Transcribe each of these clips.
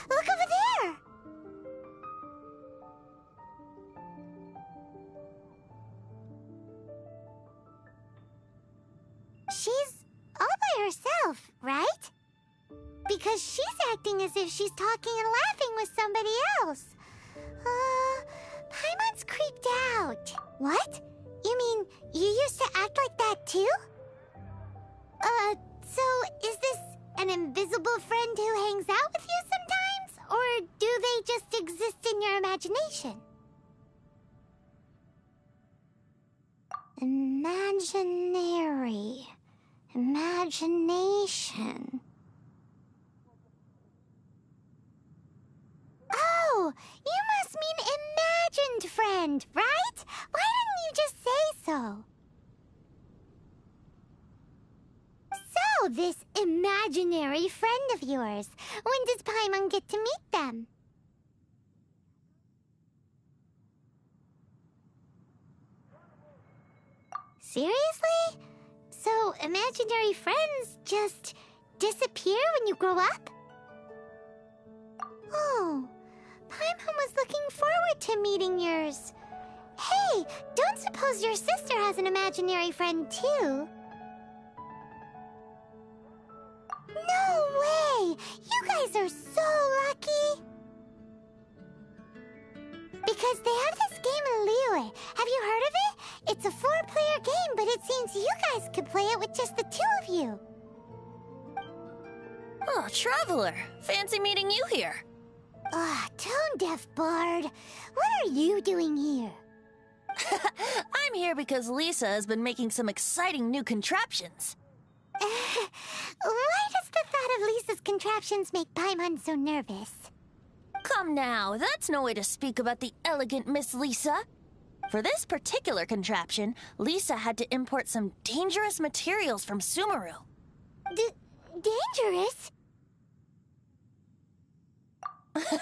look over there! She's all by herself, right? Because she's acting as if she's talking and laughing with somebody else. Paimon's creeped out. What? You mean you used to act like that too? So is this an invisible friend who hangs out with you sometimes? Or do they just exist in your imagination? Imaginary. Imagination. Oh, you must mean imagined friend, right? Why didn't you just say so? So, this imaginary friend of yours, when does Paimon get to meet them? Seriously? So, imaginary friends just disappear when you grow up? Oh, Paimon was looking forward to meeting yours. Hey, don't suppose your sister has an imaginary friend too? No way! You guys are so lucky! Because they have this game in Liyue. Have you heard of it? It's a 4-player game, but it seems you guys could play it with just the 2 of you. Oh, Traveler. Fancy meeting you here. Tone-deaf bard. What are you doing here? I'm here because Lisa has been making some exciting new contraptions. Why does the thought of Lisa's contraptions make Paimon so nervous? Come now, that's no way to speak about the elegant Miss Lisa. For this particular contraption, Lisa had to import some dangerous materials from Sumeru. Dangerous?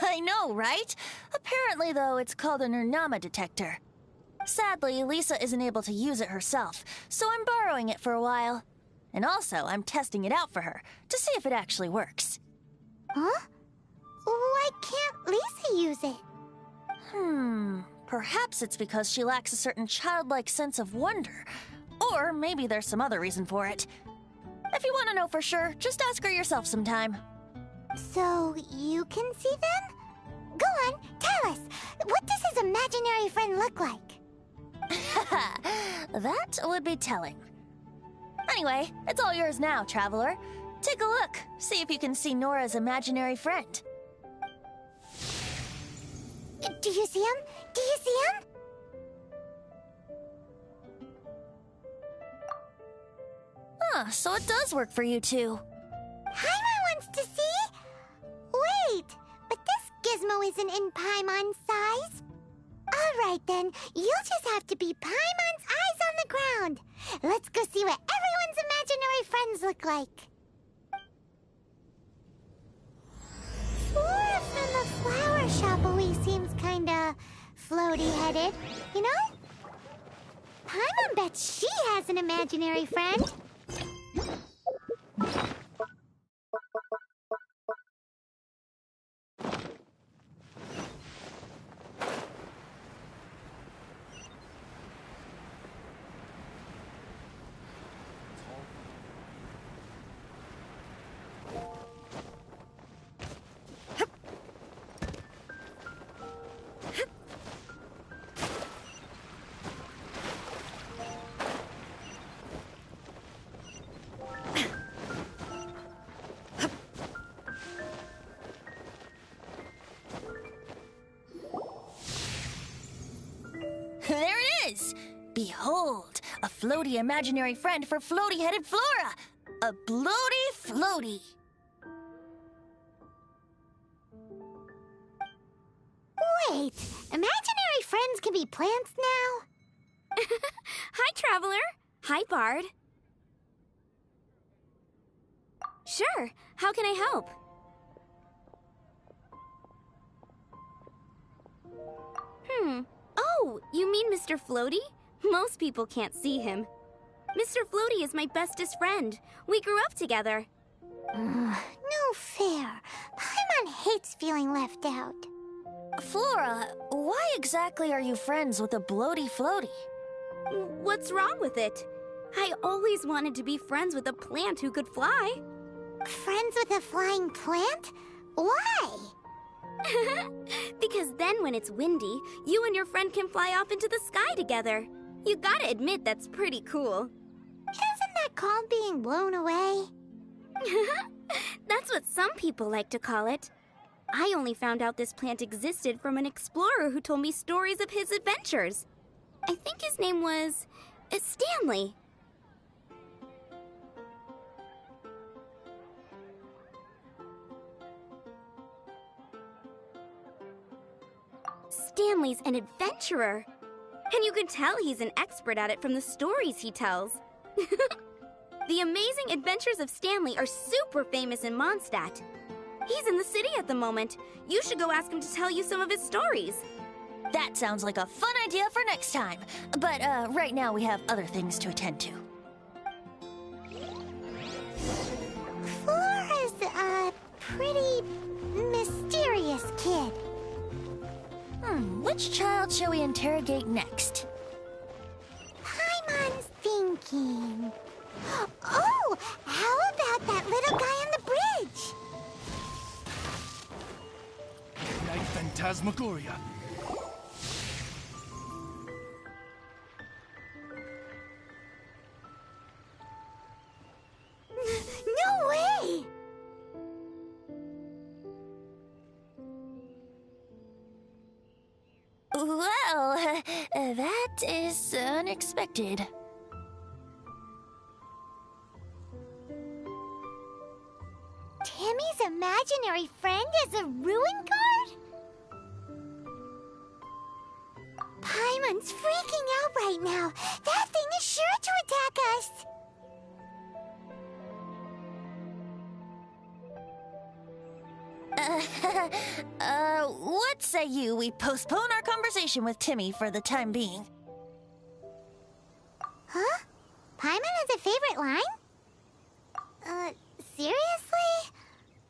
I know, right? Apparently, though, it's called an Urnama detector. Sadly, Lisa isn't able to use it herself, so I'm borrowing it for a while. And also, I'm testing it out for her, to see if it actually works. Huh? Why can't Lisa use it? Perhaps it's because she lacks a certain childlike sense of wonder. Or maybe there's some other reason for it. If you want to know for sure, just ask her yourself sometime. So, you can see them? Go on, tell us. What does his imaginary friend look like? That would be telling. Anyway, it's all yours now, Traveler. Take a look. See if you can see Nora's imaginary friend. Do you see him? Do you see him? So it does work for you two. Paimon wants to see? Wait, but this gizmo isn't in Paimon's size. Alright then, you'll just have to be Paimon's eyes on the ground. Let's go see what everyone's imaginary friends look like. Flora from the flower shop always seems kinda floaty-headed, you know? Paimon bets she has an imaginary friend. There it is! Behold, a floaty imaginary friend for floaty-headed Flora! A bloaty floaty! Wait, imaginary friends can be plants now? Hi, Traveler. Hi, Bard. Sure, how can I help? Oh, you mean Mr. Floaty? Most people can't see him. Mr. Floaty is my bestest friend. We grew up together. No fair. Paimon hates it's feeling left out. Flora, why exactly are you friends with a bloaty floaty? What's wrong with it? I always wanted to be friends with a plant who could fly. Friends with a flying plant? Why? Because then when it's windy, you and your friend can fly off into the sky together. You gotta admit that's pretty cool. Isn't that called being blown away? That's what some people like to call it. I only found out this plant existed from an explorer who told me stories of his adventures. I think his name was Stanley. Stanley's an adventurer. And you can tell he's an expert at it from the stories he tells. The amazing adventures of Stanley are super famous in Mondstadt. He's in the city at the moment. You should go ask him to tell you some of his stories. That sounds like a fun idea for next time. But right now we have other things to attend to. Flora's a pretty mysterious kid. Which child shall we interrogate next? Paimon's thinking. Oh, how about that little guy on the bridge? Night Phantasmagoria. No way! Well, that is unexpected. Timmy's imaginary friend is a ruin guard? Paimon's freaking out right now. That thing is sure to attack us. What say we postpone our conversation with Timmy for the time being? Huh? Paimon has a favorite line? Seriously?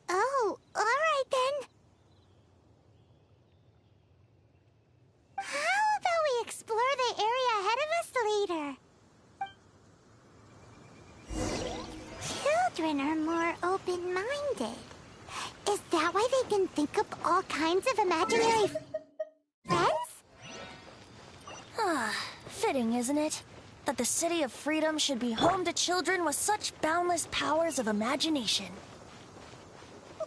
Oh, alright then. How about we explore the area ahead of us later? Children are more open-minded. Is that why they can think up all kinds of imaginary friends? Fitting, isn't it? That the City of Freedom should be home to children with such boundless powers of imagination.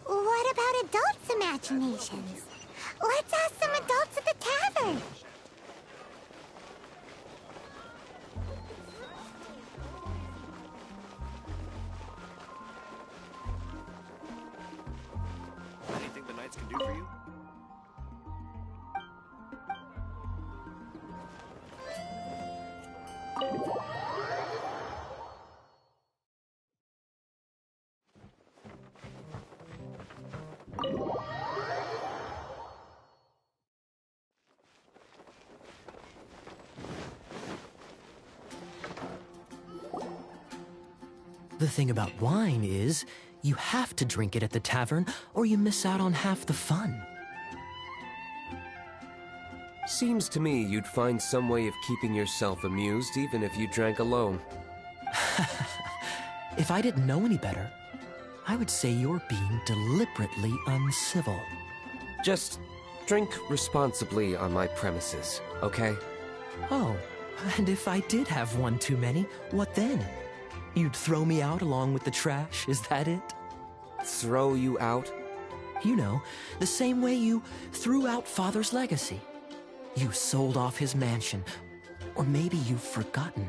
What about adults' imaginations? Let's ask some adults at the tavern. Anything the Knights can do for you? The thing about wine is, you have to drink it at the tavern, or you miss out on half the fun. Seems to me you'd find some way of keeping yourself amused even if you drank alone. If I didn't know any better, I would say you're being deliberately uncivil. Just drink responsibly on my premises, okay? Oh, and if I did have one too many, what then? You'd throw me out along with the trash, is that it? Throw you out? You know, the same way you threw out Father's legacy. You sold off his mansion, or maybe you've forgotten.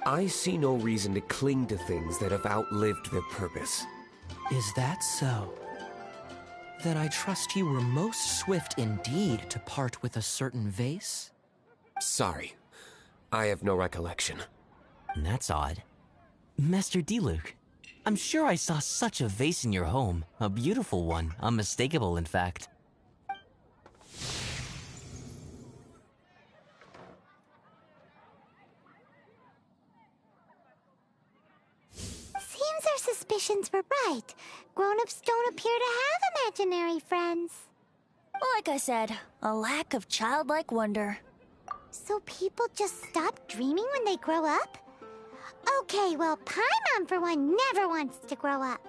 I see no reason to cling to things that have outlived their purpose. Is that so? Then I trust you were most swift indeed to part with a certain vase? Sorry, I have no recollection. That's odd. Master Diluc, I'm sure I saw such a vase in your home. A beautiful one, unmistakable in fact. Seems our suspicions were right. Grown-ups don't appear to have imaginary friends. Like I said, a lack of childlike wonder. So people just stop dreaming when they grow up? Okay, well, Paimon, for one, never wants to grow up.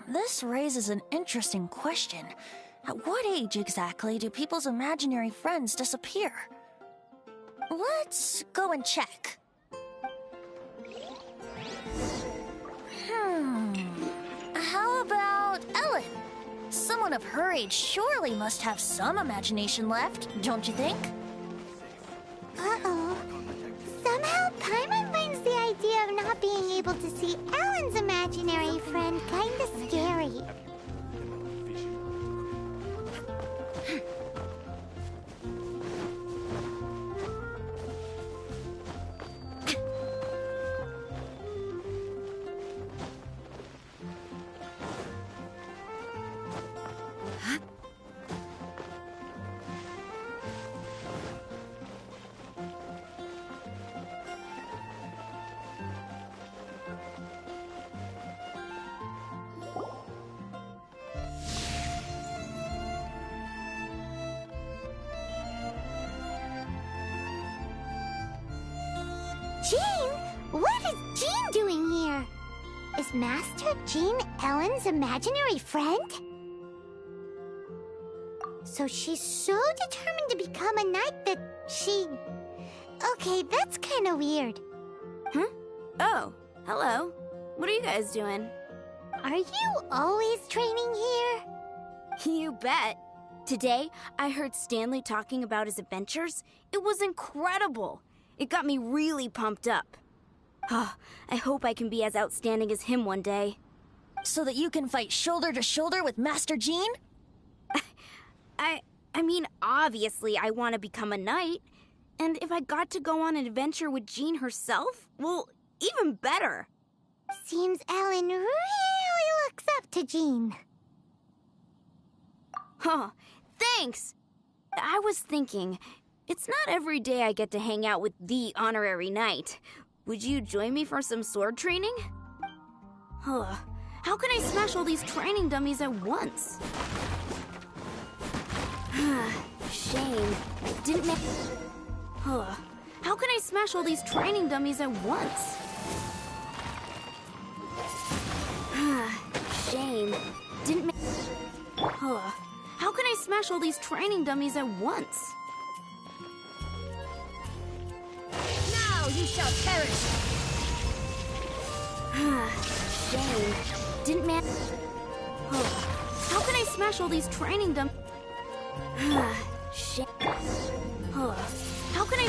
This raises an interesting question. At what age exactly do people's imaginary friends disappear? Let's go and check. How about Ellen? Someone of her age surely must have some imagination left, don't you think? Uh-oh. Somehow, Paimon finds the idea of not being able to see Ellen's imaginary friend kinda scary. Jean? What is Jean doing here? Is Master Jean Ellen's imaginary friend? So she's so determined to become a knight that she... Okay, that's kind of weird. Oh, hello. What are you guys doing? Are you always training here? You bet. Today, I heard Stanley talking about his adventures. It was incredible. It got me really pumped up. I hope I can be as outstanding as him one day. So that you can fight shoulder to shoulder with Master Jean? I mean, obviously I want to become a knight. And if I got to go on an adventure with Jean herself, well, even better. Seems Ellen really looks up to Jean. Thanks! I was thinking, it's not every day I get to hang out with the honorary knight. Would you join me for some sword training? How can I smash all these training dummies at once? Shame. Didn't make... How can I smash all these training dummies at once? Shame. Didn't make... How can I smash all these training dummies at once? Now you shall perish! Shame. Didn't man... How can I smash all these training dummies? Shame. How can I...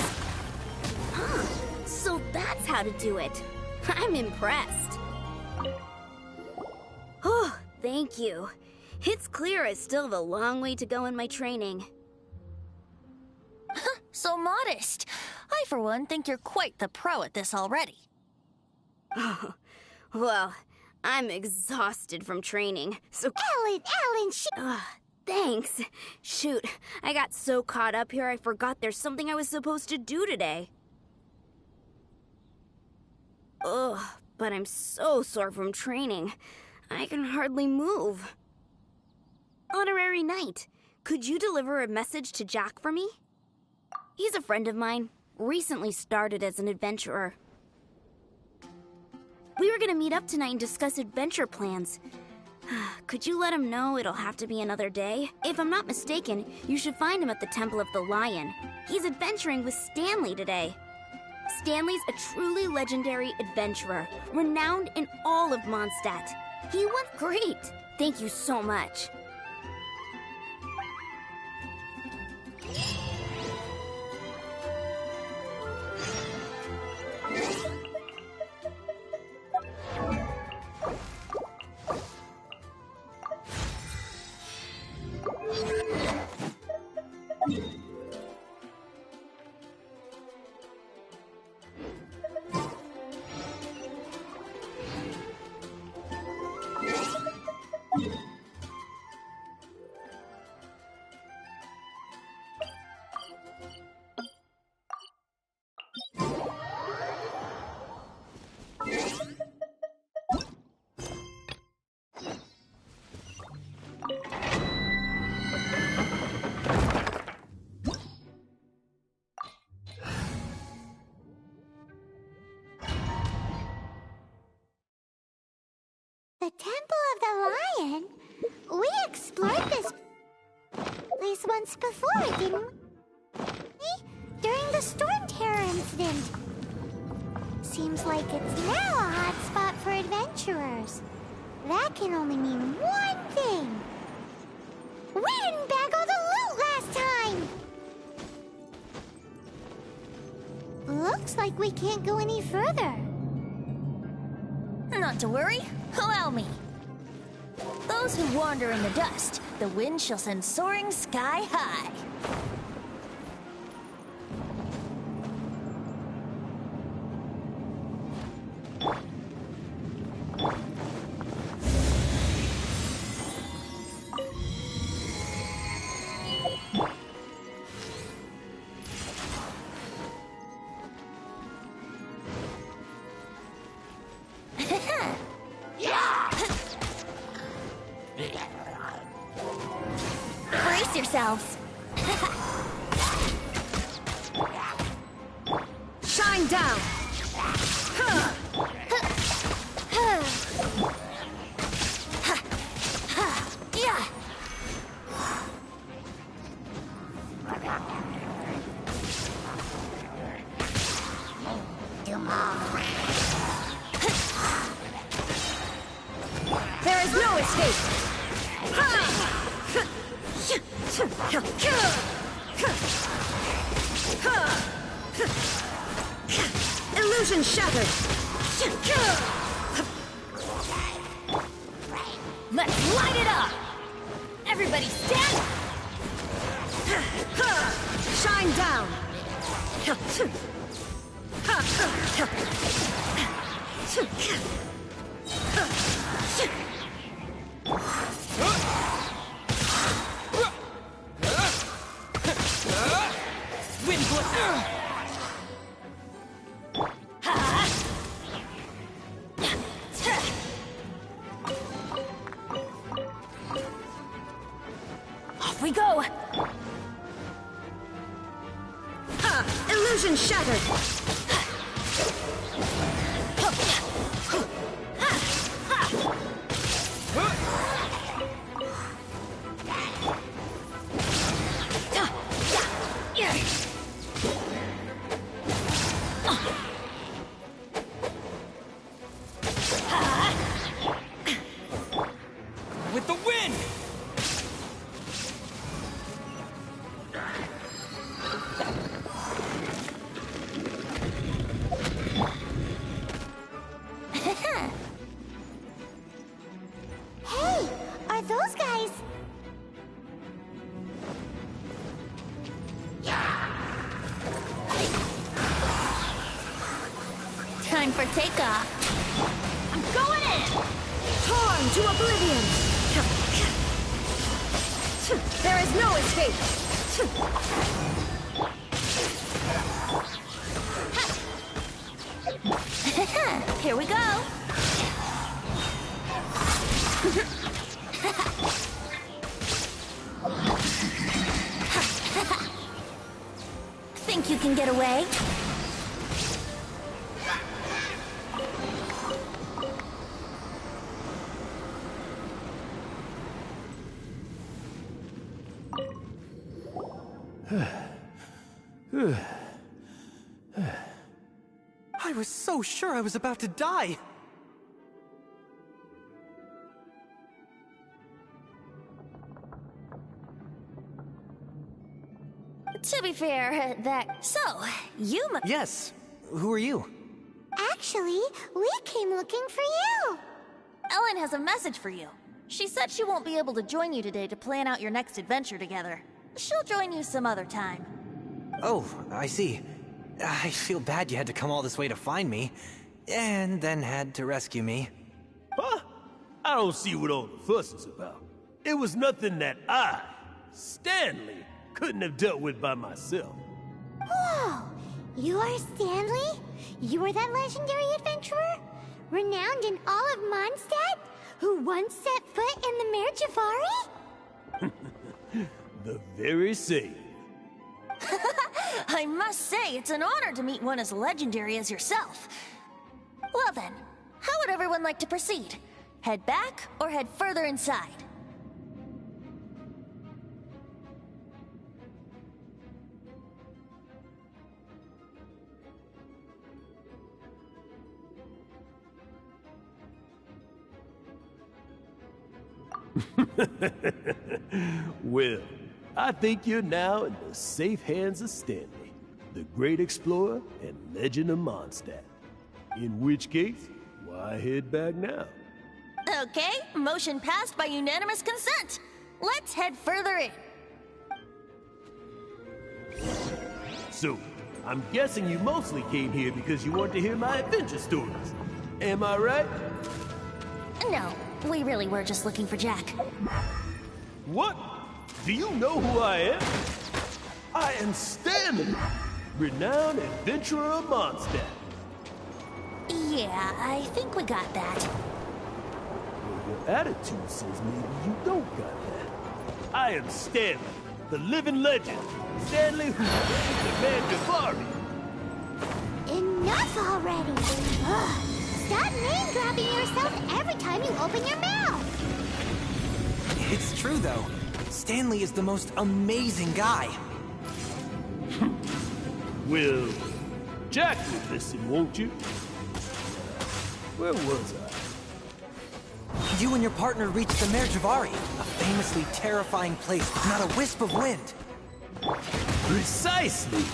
So that's how to do it. I'm impressed. Oh, thank you. It's clear I still have a long way to go in my training. So modest. I, for one, think you're quite the pro at this already. Well, I'm exhausted from training, so... Ellen, Thanks. Shoot, I got so caught up here I forgot there's something I was supposed to do today. Ugh, but I'm so sore from training. I can hardly move. Honorary Knight, could you deliver a message to Jack for me? He's a friend of mine, recently started as an adventurer. We were gonna meet up tonight and discuss adventure plans. Could you let him know it'll have to be another day? If I'm not mistaken, you should find him at the Temple of the Lion. He's adventuring with Stanley today. Stanley's a truly legendary adventurer, renowned in all of Mondstadt. He was great. Thank you so much. once before, didn't we? During the Storm Terror incident. Seems like it's now a hot spot for adventurers. That can only mean one thing. We didn't bag all the loot last time! Looks like we can't go any further. Not to worry. Allow me. Those who wander in the dust, the wind shall send soaring sky high. Brace yourselves. Shine down! Yeah. There is no escape! Illusion shattered! Let's light it up! Everybody stand! Shine down! Wind blast! Off we go! Illusion shattered! With the wind! Hey, are those guys... Time for takeoff. I'm going in! Torn to oblivion! There is no escape! Here we go! Think you can get away? I was so sure I was about to die. To be fair, that... So, you mu- Yes. Who are you? Actually, we came looking for you. Ellen has a message for you. She said she won't be able to join you today to plan out your next adventure together. She'll join you some other time. Oh, I see. I feel bad you had to come all this way to find me, and then had to rescue me. Huh? I don't see what all the fuss is about. It was nothing that I, Stanley, couldn't have dealt with by myself. Whoa! You are Stanley? You are that legendary adventurer? Renowned in all of Mondstadt? Who once set foot in the Mare Jafari? The very same. I must say, it's an honor to meet one as legendary as yourself. Well then, how would everyone like to proceed? Head back or head further inside? Well, I think you're now in the safe hands of Stanley, the great explorer and legend of Mondstadt. In which case, why head back now? Okay, motion passed by unanimous consent. Let's head further in. So, I'm guessing you mostly came here because you want to hear my adventure stories. Am I right? No, we really were just looking for Jack. What? Do you know who I am? I am Stanley, renowned adventurer of Mondstadt. Yeah, I think we got that. Well, your attitude says maybe you don't got that. I am Stanley, the living legend. Stanley who saved the man Jabari. Enough already! Ugh. Stop name-dropping yourself every time you open your mouth! It's true, though. Stanley is the most amazing guy. Well, Jack will listen, won't you? Where was I? You and your partner reached the Mare Javari, a famously terrifying place with not a wisp of wind. Precisely!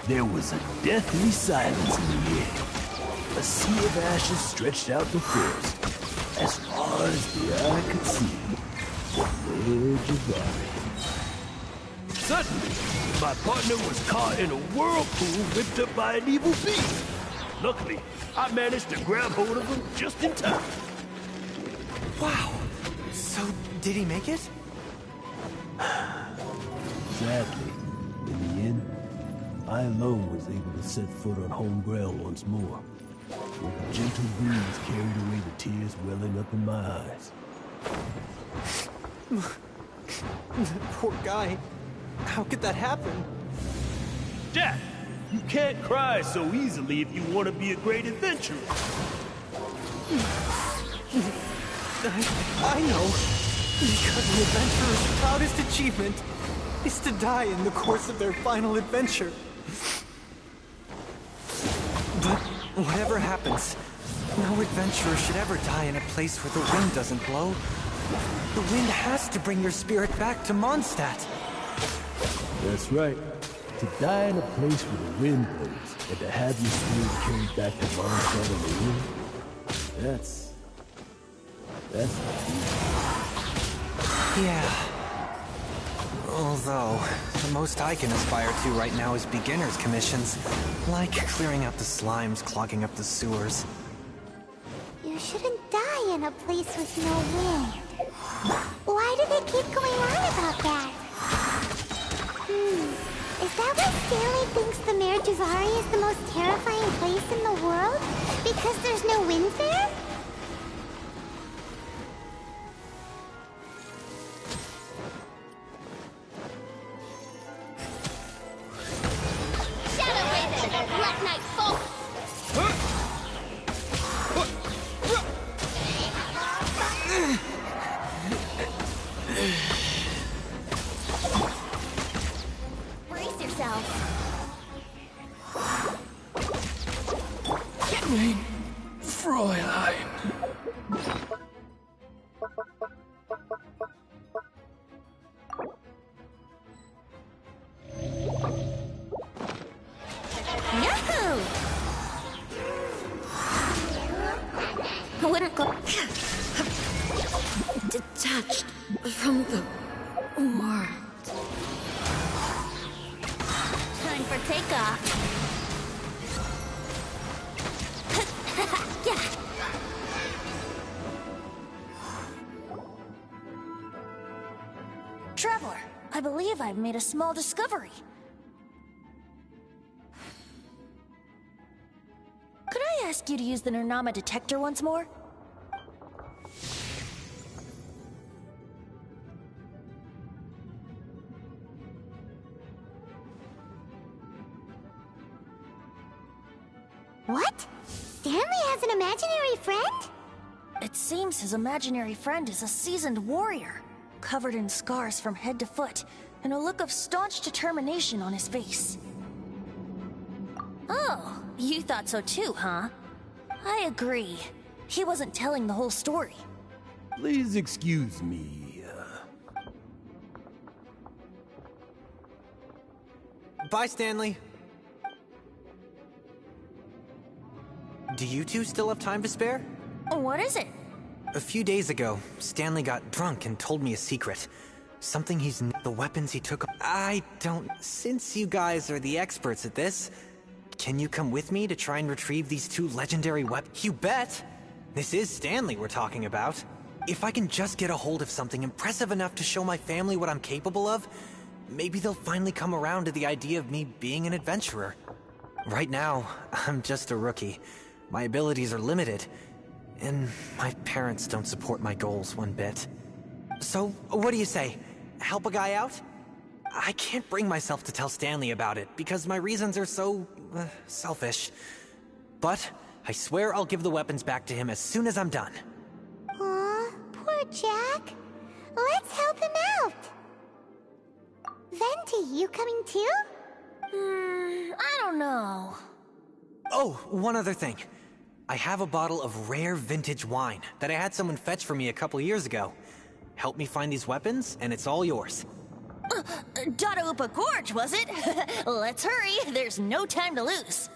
There was a deathly silence in the air. A sea of ashes stretched out before us, as far as the eye could see. The Mare Javari. Suddenly, my partner was caught in a whirlpool whipped up by an evil beast. Luckily, I managed to grab hold of him just in time. Wow. So, did he make it? Sadly, in the end, I alone was able to set foot on home ground once more. Where the gentle breeze carried away the tears welling up in my eyes. Poor guy. How could that happen? Jack, you can't cry so easily if you want to be a great adventurer. I know. Because an adventurer's proudest achievement is to die in the course of their final adventure. But whatever happens, no adventurer should ever die in a place where the wind doesn't blow. The wind has to bring your spirit back to Mondstadt. That's right. To die in a place where the wind blows, and to have your spirit carried back to Mondstadt in the wind, that's Yeah. Although, the most I can aspire to right now is beginner's commissions, like clearing out the slimes clogging up the sewers. You shouldn't die in a place with no wind. Why do they keep going on about that? Is that why Stanley thinks the Mare Javari is the most terrifying place in the world? Because there's no wind there? Black Knight fall! Brace yourself. Mein Fräulein. Yahoo! I wouldn't go detached from the world. time for takeoff. Yeah. Traveler, I believe I've made a small discovery. Could I ask you to use the Nernama detector once more? What? Stanley has an imaginary friend? It seems his imaginary friend is a seasoned warrior, covered in scars from head to foot, and a look of staunch determination on his face. Oh, you thought so too, huh? I agree. He wasn't telling the whole story. Please excuse me. Bye, Stanley. Do you two still have time to spare? What is it? A few days ago, Stanley got drunk and told me a secret. Something the weapons he took. Since you guys are the experts at this, can you come with me to try and retrieve these two legendary weapons? You bet! This is Stanley we're talking about. If I can just get a hold of something impressive enough to show my family what I'm capable of, maybe they'll finally come around to the idea of me being an adventurer. Right now, I'm just a rookie. My abilities are limited, and my parents don't support my goals one bit. So, what do you say? Help a guy out? I can't bring myself to tell Stanley about it, because my reasons are so, selfish. But I swear I'll give the weapons back to him as soon as I'm done. Aw, poor Jack. Let's help him out. Venti, you coming too? I don't know. Oh, one other thing. I have a bottle of rare vintage wine that I had someone fetch for me a couple years ago. Help me find these weapons, and it's all yours. Dadaupa Gorge, was it? Let's hurry. There's no time to lose.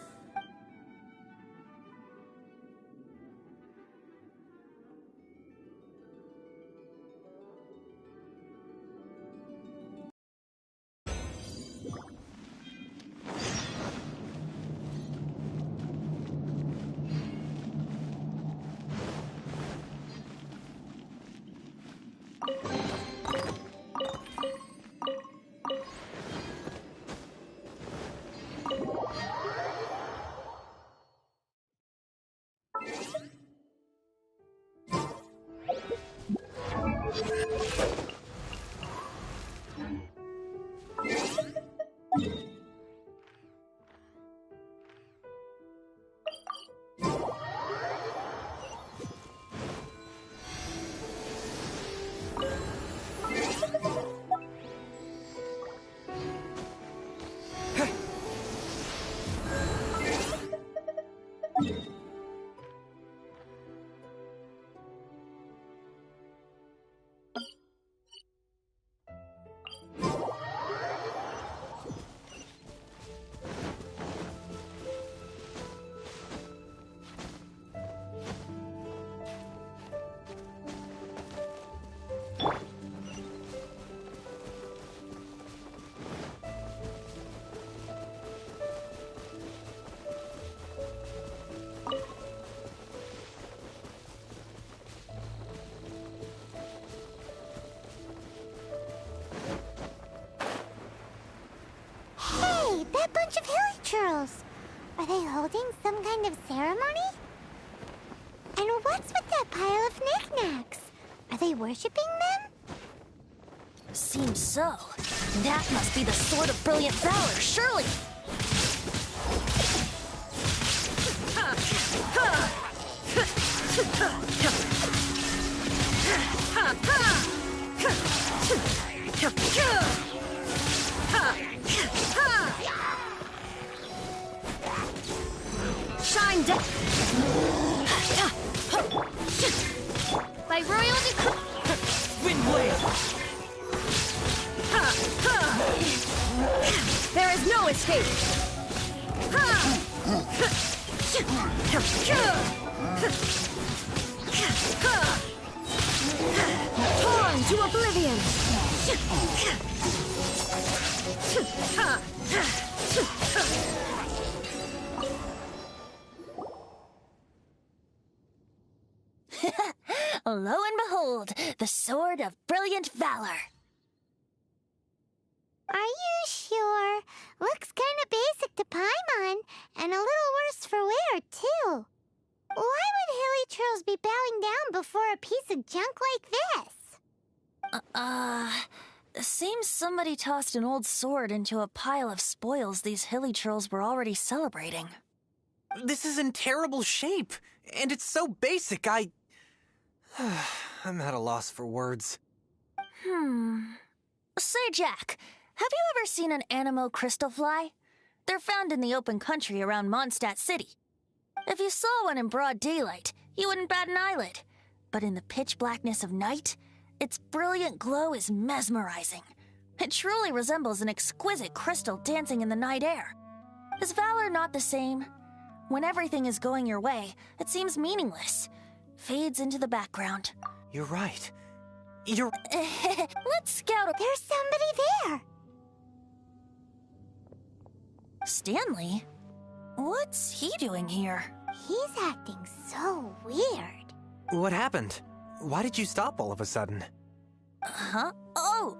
That bunch of hilly churls! Are they holding some kind of ceremony? And what's with that pile of knickknacks? Are they worshipping them? Seems so. That must be the Sword of Brilliant Valor, surely! Shine down! By royal decree... Wind wave! There is no escape! Torn to oblivion! Lo and behold, the Sword of Brilliant Valor. Are you sure? Looks kinda basic to Paimon, and a little worse for wear, too. Why would hilly churls be bowing down before a piece of junk like this? Seems somebody tossed an old sword into a pile of spoils these hilly churls were already celebrating. This is in terrible shape, and it's so basic, I'm at a loss for words. Say, Jack, have you ever seen an Anemo crystal fly? They're found in the open country around Mondstadt City. If you saw one in broad daylight, you wouldn't bat an eyelid. But in the pitch blackness of night, its brilliant glow is mesmerizing. It truly resembles an exquisite crystal dancing in the night air. Is valor not the same? When everything is going your way, it seems meaningless. Fades into the background. You're right. Let's scout. There's somebody there. Stanley? What's he doing here? He's acting so weird. What happened? Why did you stop all of a sudden? Huh? Oh,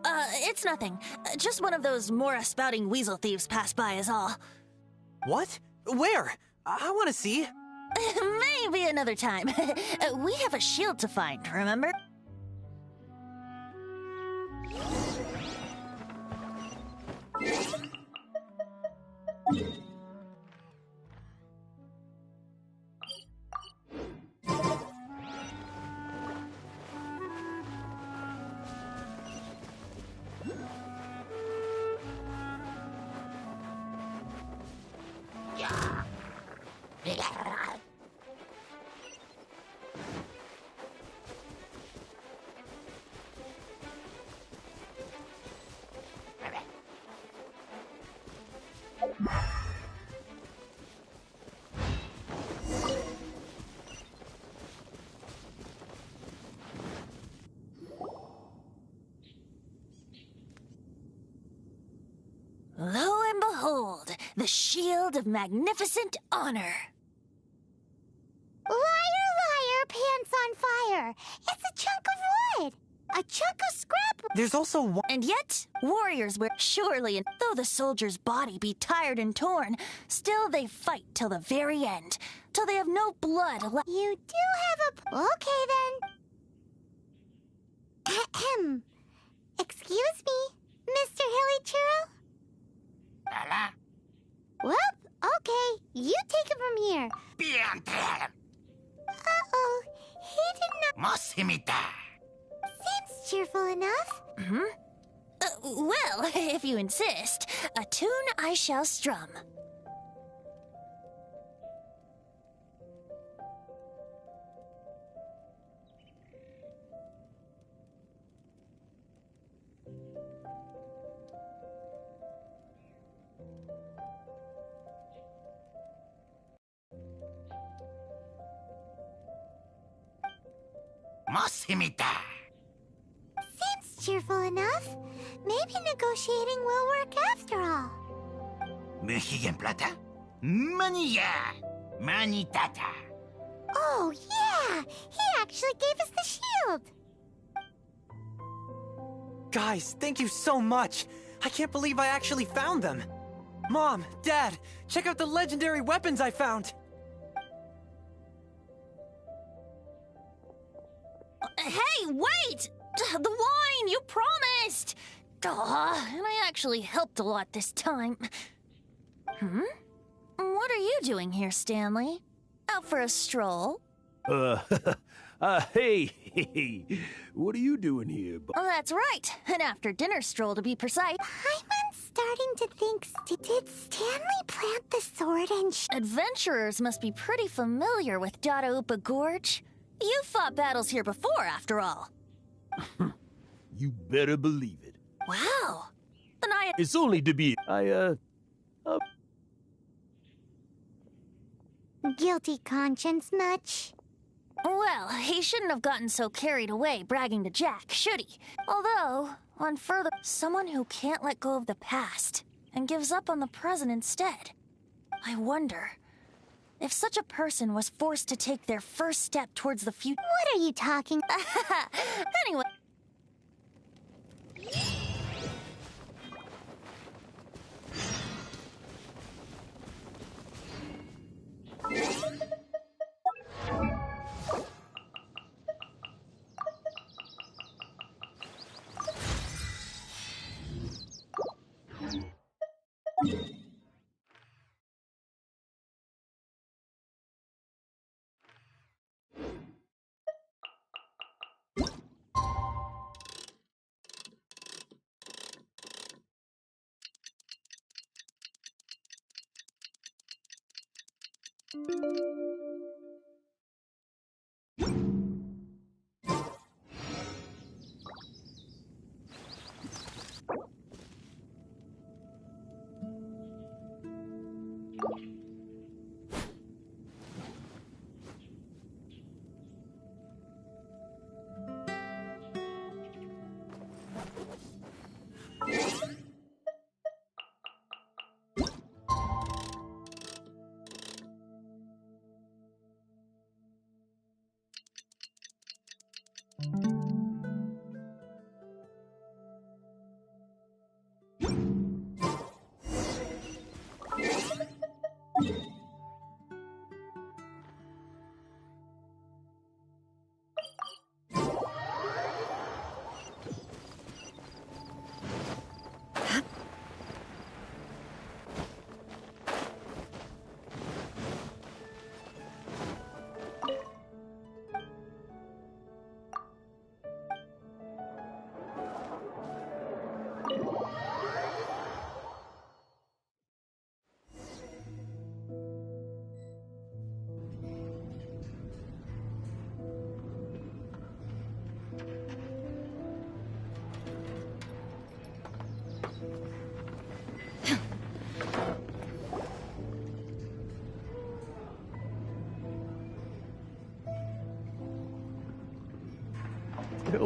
it's nothing. Just one of those Mora spouting weasel thieves passed by is all. What? Where? I want to see. Maybe another time. We have a shield to find, remember? Lo and behold, the shield of magnificent honor. Liar, liar, pants on fire. It's a chunk of wood. A chunk of scrap. There's also one. And yet, warriors wear surely, and though the soldier's body be tired and torn, still they fight till the very end, till they have no blood left. You do have a... Okay, then. Ahem. Excuse me, Mr. Hillychurl? Well, okay. You take it from here. Uh-oh. He did not... Seems cheerful enough. Well, if you insist, a tune I shall strum. Seems cheerful enough. Maybe negotiating will work after all. Oh, yeah! He actually gave us the shield! Guys, thank you so much. I can't believe I actually found them. Mom, Dad, check out the legendary weapons I found. Hey, wait! The wine, you promised! And I actually helped a lot this time. What are you doing here, Stanley? Out for a stroll? Hey, what are you doing here? That's right, an after-dinner stroll to be precise. I'm starting to think, did Stanley plant the sword and Adventurers must be pretty familiar with Dadaupa Gorge. You fought battles here before, after all. You better believe it. Wow. Then It's only to be... Guilty conscience much? Well, he shouldn't have gotten so carried away bragging to Jack, should he? Although, on further... Someone who can't let go of the past and gives up on the present instead. I wonder... if such a person was forced to take their first step towards the future... What are you talking... Anyway...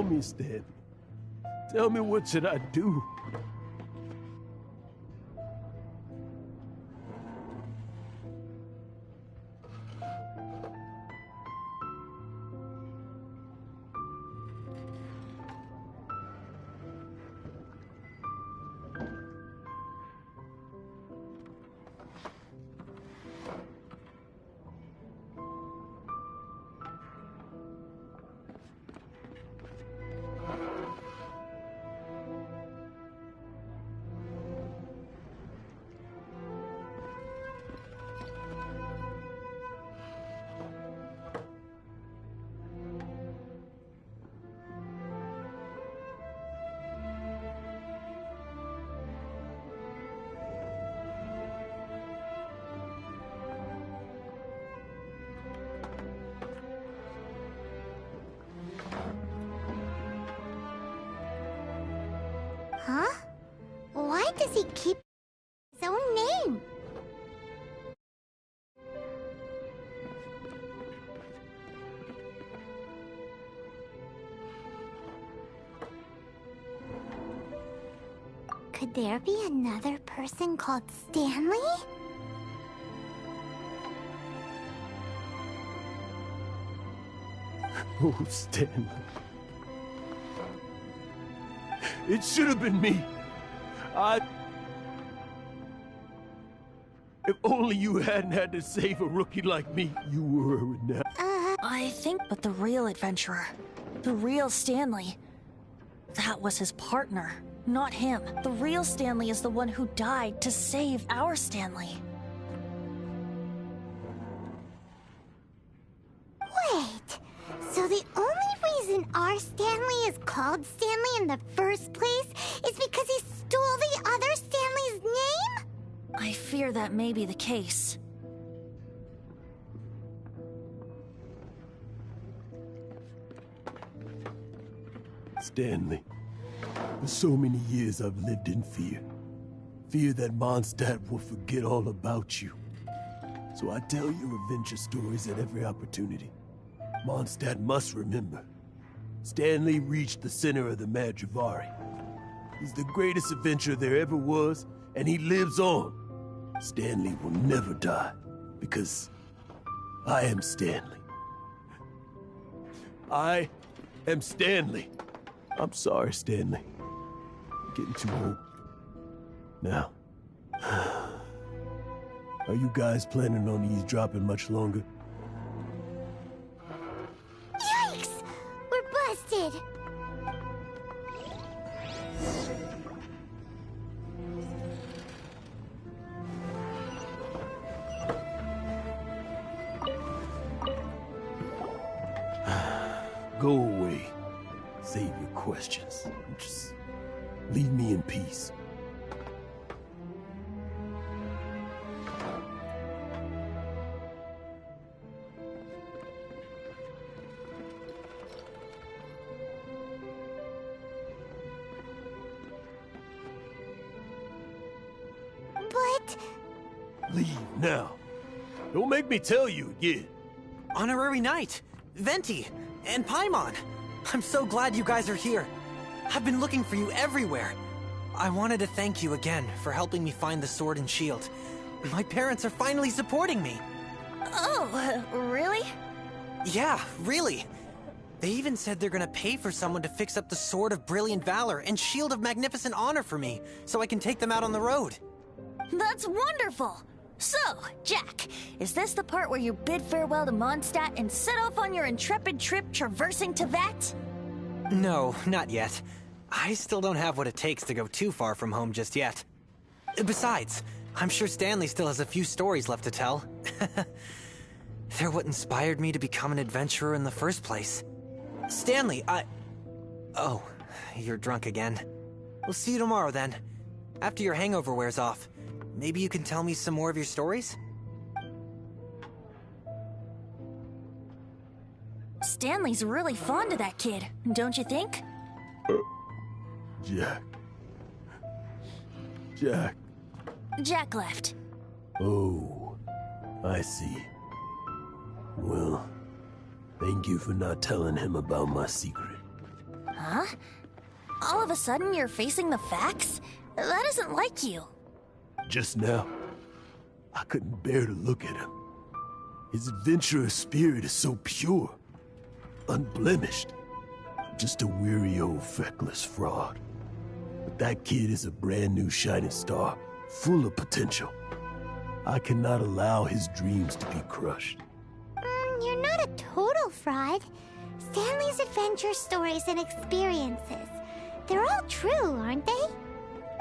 Tell me, Stan. Tell me, what should I do? Huh? Why does he keep his own name? Could there be another person called Stanley? Oh, Stanley. It should have been me. If only you hadn't had to save a rookie like me, you were a renowned. I think but the real adventurer. The real Stanley. That was his partner, not him. The real Stanley is the one who died to save our Stanley. Wait, so the only reason our Stanley is called Stanley in the first place is because he stole the other Stanley's name? I fear that may be the case. Stanley, for so many years I've lived in fear. Fear that Mondstadt will forget all about you. So I tell your adventure stories at every opportunity. Mondstadt must remember. Stanley reached the center of the Madrivari. He's the greatest adventurer there ever was, and he lives on. Stanley will never die, because I am Stanley. I am Stanley. I'm sorry, Stanley. I'm getting too old. Now, are you guys planning on eavesdropping much longer? Yikes! We're busted! Go away. Save your questions. Just leave me in peace. But... Leave now. Don't make me tell you again. Honorary Knight, Venti, and Paimon. I'm so glad you guys are here. I've been looking for you everywhere. I wanted to thank you again for helping me find the sword and shield. My parents are finally supporting me. Oh, really? Yeah, really. They even said they're gonna pay for someone to fix up the Sword of Brilliant Valor and Shield of Magnificent Honor for me, so I can take them out on the road. That's wonderful! So, Jack, is this the part where you bid farewell to Mondstadt and set off on your intrepid trip traversing Teyvat? No, not yet. I still don't have what it takes to go too far from home just yet. Besides, I'm sure Stanley still has a few stories left to tell. They're what inspired me to become an adventurer in the first place. Stanley, Oh, you're drunk again. We'll see you tomorrow then. After your hangover wears off. Maybe you can tell me some more of your stories? Stanley's really fond of that kid, don't you think? Jack. Jack. Jack left. Oh, I see. Well, thank you for not telling him about my secret. Huh? All of a sudden, you're facing the facts? That isn't like you. Just now, I couldn't bear to look at him. His adventurous spirit is so pure, unblemished. Just a weary old feckless fraud. But that kid is a brand new shining star, full of potential. I cannot allow his dreams to be crushed. You're not a total fraud. Stanley's adventure stories and experiences, they're all true, aren't they?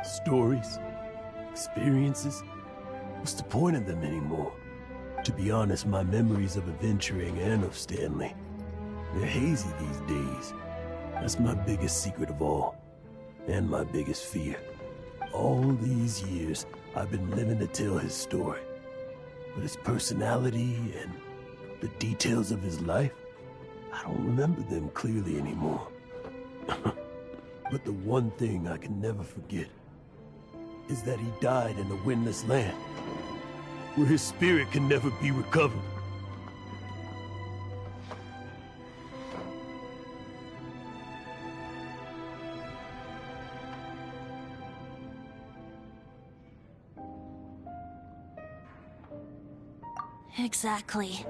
Stories? Experiences? What's the point of them anymore? To be honest, my memories of adventuring and of Stanley, they're hazy these days. That's my biggest secret of all, and my biggest fear. All these years, I've been living to tell his story. But his personality and the details of his life, I don't remember them clearly anymore. But the one thing I can never forget is that he died in a windless land, where his spirit can never be recovered. Exactly.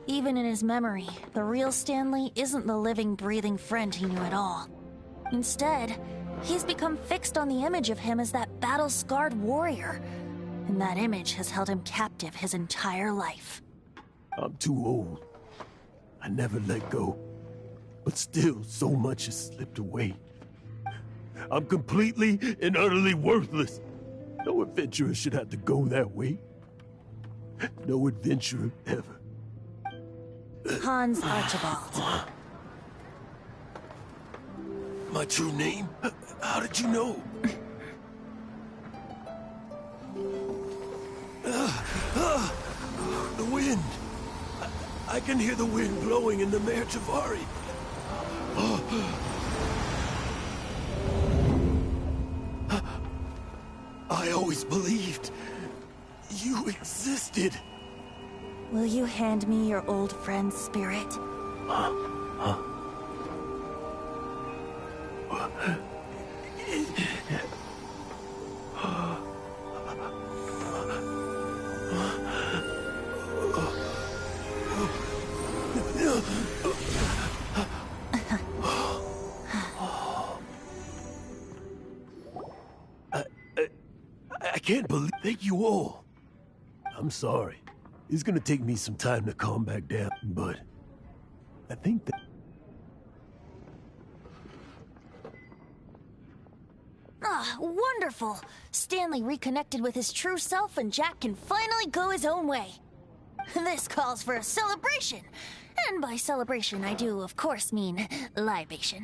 Even in his memory, the real Stanley isn't the living, breathing friend he knew at all. Instead, he's become fixed on the image of him as that battle-scarred warrior. And that image has held him captive his entire life. I'm too old. I never let go. But still, so much has slipped away. I'm completely and utterly worthless. No adventurer should have to go that way. No adventurer ever. Hans Archibald. My true name? How did you know? The wind. I can hear the wind blowing in the Mare Javari. I always believed you existed. Will you hand me your old friend's spirit? I can't believe. Thank you all. I'm sorry. It's gonna take me some time to calm back down, but I think that. Ah, wonderful! Stanley reconnected with his true self and Jack can finally go his own way. This calls for a celebration. And by celebration, I do, of course, mean libation.